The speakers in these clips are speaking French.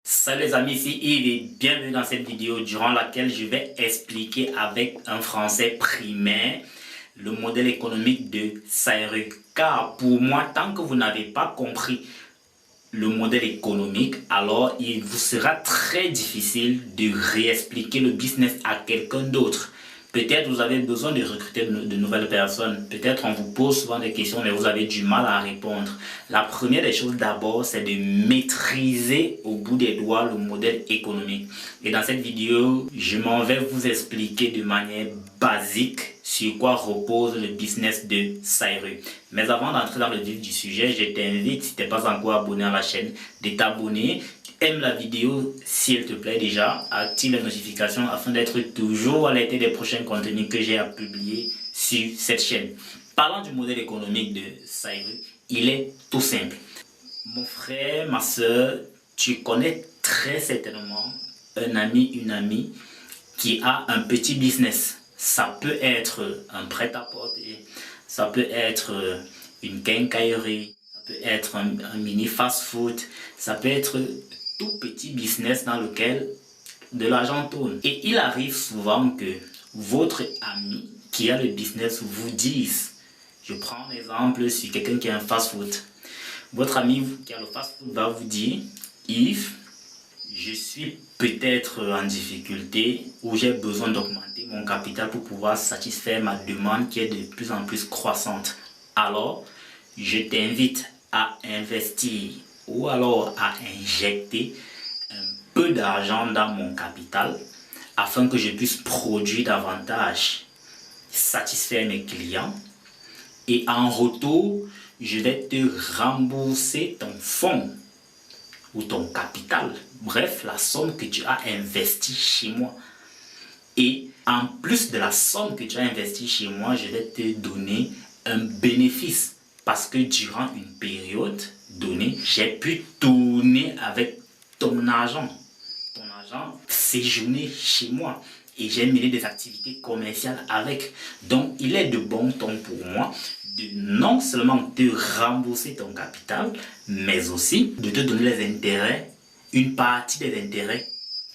Salut les amis, ici Yves et bienvenue dans cette vidéo durant laquelle je vais expliquer avec un français primaire le modèle économique de Sayru. Car pour moi, tant que vous n'avez pas compris le modèle économique, alors il vous sera très difficile de réexpliquer le business à quelqu'un d'autre. Peut-être vous avez besoin de recruter de nouvelles personnes. Peut-être on vous pose souvent des questions, mais vous avez du mal à répondre. La première des choses d'abord, c'est de maîtriser au bout des doigts le modèle économique. Et dans cette vidéo, je m'en vais vous expliquer de manière basique sur quoi repose le business de Sayru. Mais avant d'entrer dans le vif du sujet, je t'invite, si tu n'es pas encore abonné à la chaîne, de t'abonner. Aime la vidéo s'il te plaît déjà, active les notifications afin d'être toujours alerté des prochains contenus que j'ai à publier sur cette chaîne. Parlant du modèle économique de Sayru, il est tout simple. Mon frère, ma soeur, tu connais très certainement un ami, une amie qui a un petit business. Ça peut être un prêt-à-porter, ça peut être une quincaillerie, ça peut être un mini fast-food, ça peut être tout petit business dans lequel de l'argent tourne. Et il arrive souvent que votre ami qui a le business vous dise, je prends un exemple sur quelqu'un qui a un fast-food. Votre ami qui a le fast-food va vous dire, Yves, je suis peut-être en difficulté ou j'ai besoin d'augmenter mon capital pour pouvoir satisfaire ma demande qui est de plus en plus croissante. Alors, je t'invite à investir ou alors à injecter un peu d'argent dans mon capital afin que je puisse produire davantage, satisfaire mes clients et en retour, je vais te rembourser ton fonds ou ton capital, bref, la somme que tu as investie chez moi. Et en plus de la somme que tu as investie chez moi, je vais te donner un bénéfice parce que durant une période donnée, j'ai pu tourner avec ton argent. Ton argent séjourné chez moi et j'ai mené des activités commerciales avec. Donc, il est de bon ton pour moi de non seulement te rembourser ton capital, mais aussi de te donner les intérêts, une partie des intérêts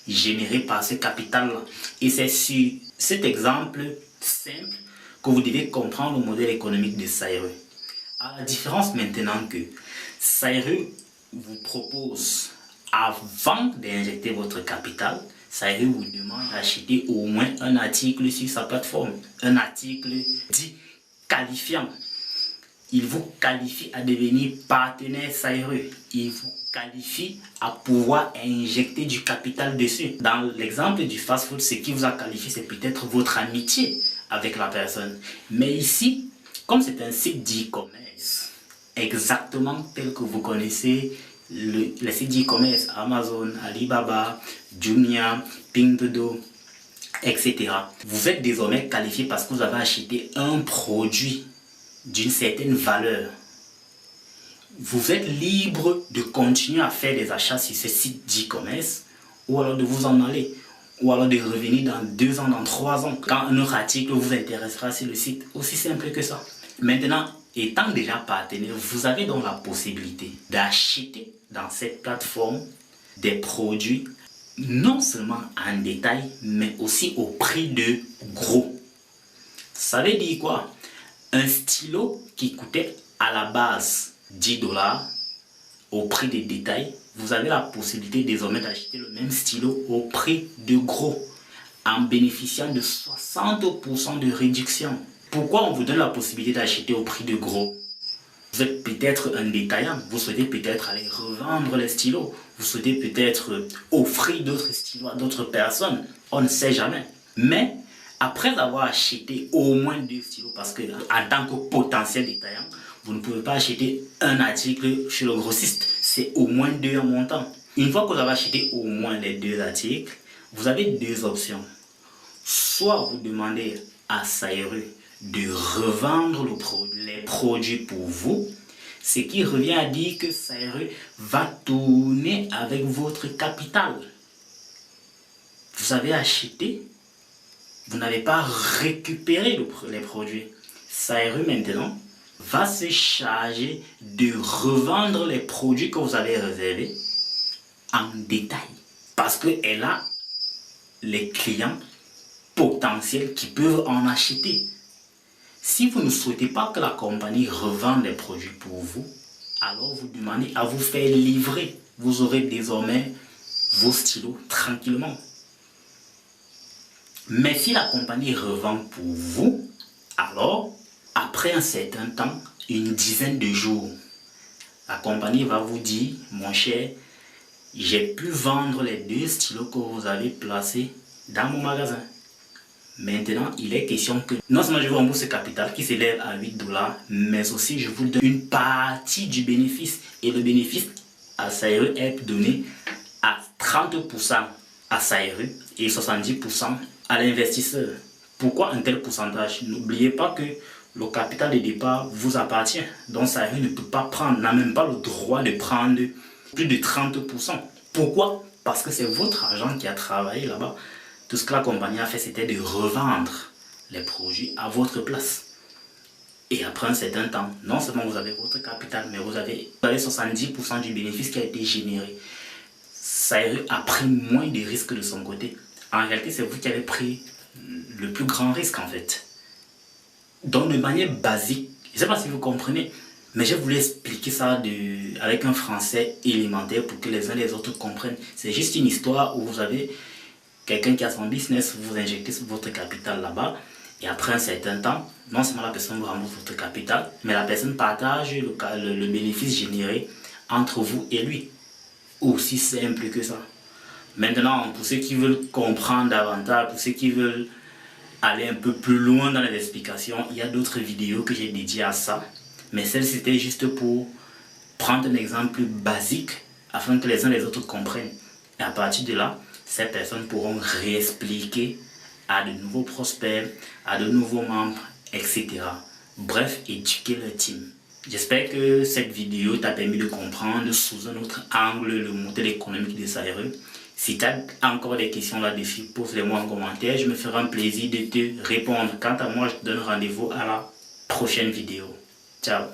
générés par ce capital-là. Et c'est sur cet exemple simple que vous devez comprendre le modèle économique de Sayru. À la différence maintenant que Sayru vous propose, avant d'injecter votre capital, Sayru vous demande d'acheter au moins un article sur sa plateforme, un article dit qualifiant. Il vous qualifie à devenir partenaire Sayru. Il vous qualifie à pouvoir injecter du capital dessus. Dans l'exemple du fast-food, ce qui vous a qualifié, c'est peut-être votre amitié avec la personne. Mais ici, comme c'est un site d'e-commerce, exactement tel que vous connaissez les sites d'e-commerce, Amazon, Alibaba, Jumia, Pinduoduo, etc. Vous êtes désormais qualifié parce que vous avez acheté un produit d'une certaine valeur. Vous êtes libre de continuer à faire des achats sur ce site d'e-commerce ou alors de vous en aller ou alors de revenir dans 2 ans, dans 3 ans quand un autre article vous intéressera sur le site. Aussi simple que ça. Maintenant, étant déjà partenaire, vous avez donc la possibilité d'acheter dans cette plateforme des produits non seulement en détail mais aussi au prix de gros. Ça veut dire quoi? Un stylo qui coûtait à la base 10 $, au prix de détail, vous avez la possibilité désormais d'acheter le même stylo au prix de gros, en bénéficiant de 60% de réduction. Pourquoi on vous donne la possibilité d'acheter au prix de gros? Vous êtes peut-être un détaillant, vous souhaitez peut-être aller revendre les stylos, vous souhaitez peut-être offrir d'autres stylos à d'autres personnes, on ne sait jamais. Mais après avoir acheté au moins 2 stylos, parce que en tant que potentiel détaillant, vous ne pouvez pas acheter un article chez le grossiste, c'est au moins 2 en montant. Une fois que vous avez acheté au moins les 2 articles, vous avez 2 options. Soit vous demandez à Sayru de revendre les produits pour vous, ce qui revient à dire que Sayru va tourner avec votre capital. Vous avez acheté, vous n'avez pas récupéré les produits. Sayru maintenant va se charger de revendre les produits que vous avez réservés en détail. Parce qu'elle a les clients potentiels qui peuvent en acheter. Si vous ne souhaitez pas que la compagnie revende les produits pour vous, alors vous demandez à vous faire livrer. Vous aurez désormais vos stylos tranquillement. Mais si la compagnie revend pour vous, alors après un certain temps, une dizaine de jours, la compagnie va vous dire, mon cher, j'ai pu vendre les 2 stylos que vous avez placés dans mon magasin. Maintenant, il est question que non seulement je vous rembourse ce capital qui s'élève à $8, mais aussi je vous donne une partie du bénéfice. Et le bénéfice à Saïru est donné à 30% à Saïru et 70% à l'investisseur. Pourquoi un tel pourcentage? N'oubliez pas que le capital de départ vous appartient. Donc Saïru ne peut pas prendre, n'a même pas le droit de prendre plus de 30%. Pourquoi? Parce que c'est votre argent qui a travaillé là-bas. Tout ce que la compagnie a fait, c'était de revendre les produits à votre place. Et après un certain temps, non seulement vous avez votre capital, mais vous avez 70% du bénéfice qui a été généré. Saïru a pris moins de risques de son côté. En réalité, c'est vous qui avez pris le plus grand risque en fait. Donc de manière basique, je ne sais pas si vous comprenez, mais je voulais expliquer ça avec un français élémentaire pour que les uns les autres comprennent. C'est juste une histoire où vous avez quelqu'un qui a son business, vous injectez votre capital là-bas et après un certain temps, non seulement la personne vous rembourse votre capital, mais la personne partage le bénéfice généré entre vous et lui. Aussi simple que ça. Maintenant, pour ceux qui veulent comprendre davantage, pour ceux qui veulent aller un peu plus loin dans les explications, il y a d'autres vidéos que j'ai dédiées à ça. Mais celle-ci c'était juste pour prendre un exemple basique afin que les uns les autres comprennent. Et à partir de là, ces personnes pourront réexpliquer à de nouveaux prospects, à de nouveaux membres, etc. Bref, éduquer leur team. J'espère que cette vidéo t'a permis de comprendre sous un autre angle le modèle économique de Saïru. Si tu as encore des questions là-dessus, pose-les-moi en commentaire. Je me ferai un plaisir de te répondre. Quant à moi, je te donne rendez-vous à la prochaine vidéo. Ciao.